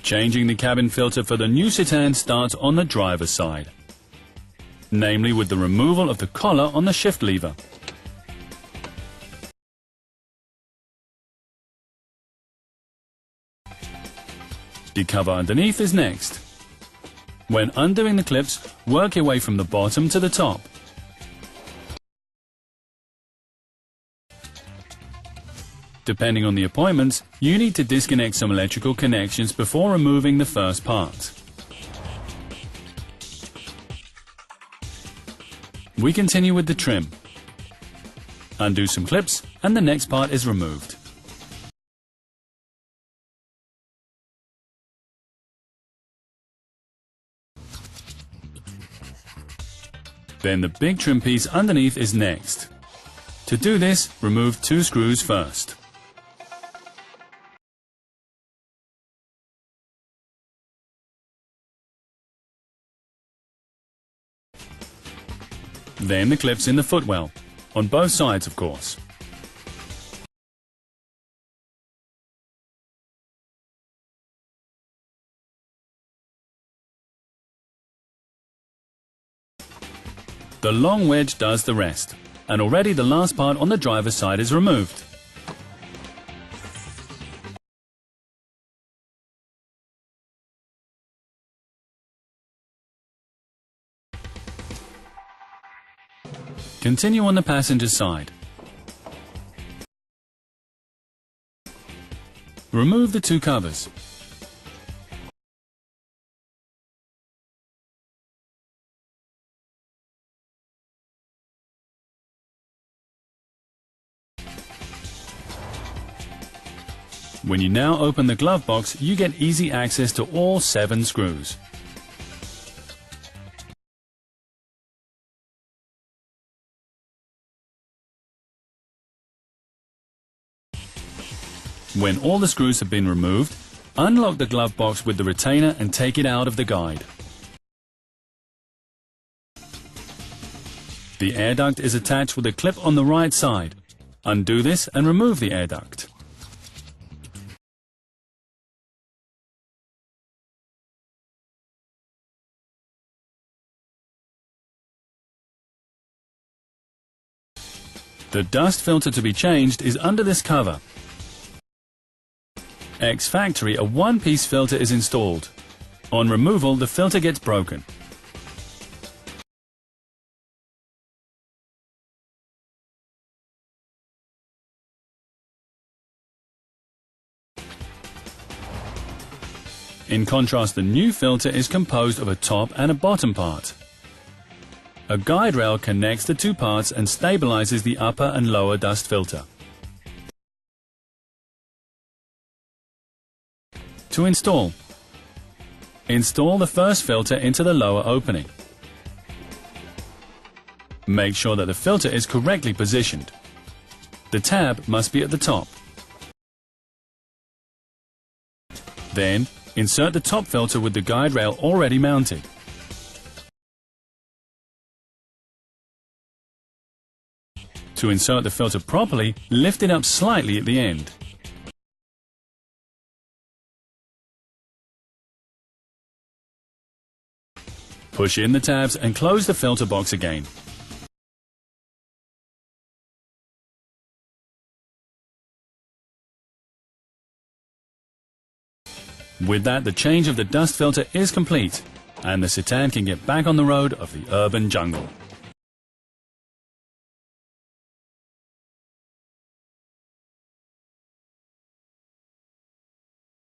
Changing the cabin filter for the new Citan starts on the driver's side, namely with the removal of the collar on the shift lever. The cover underneath is next. When undoing the clips, work your way from the bottom to the top. Depending on the appointments, you need to disconnect some electrical connections before removing the first part. We continue with the trim. Undo some clips and the next part is removed. Then the big trim piece underneath is next. To do this, remove 2 screws first. Then the clips in the footwell, on both sides of course. The long wedge does the rest, and already the last part on the driver's side is removed. Continue on the passenger side. Remove the 2 covers. When you now open the glove box, you get easy access to all 7 screws. When all the screws have been removed, unlock the glove box with the retainer and take it out of the guide. The air duct is attached with a clip on the right side. Undo this and remove the air duct. The dust filter to be changed is under this cover. Ex-factory, a one-piece filter is installed. On removal, the filter gets broken. In contrast, the new filter is composed of a top and a bottom part. A guide rail connects the 2 parts and stabilizes the upper and lower dust filter. To install the first filter into the lower opening. Make sure that the filter is correctly positioned. The tab must be at the top. Then, insert the top filter with the guide rail already mounted. To insert the filter properly, lift it up slightly at the end. Push in the tabs and close the filter box again. With that, the change of the dust filter is complete, and the Citan can get back on the road of the urban jungle.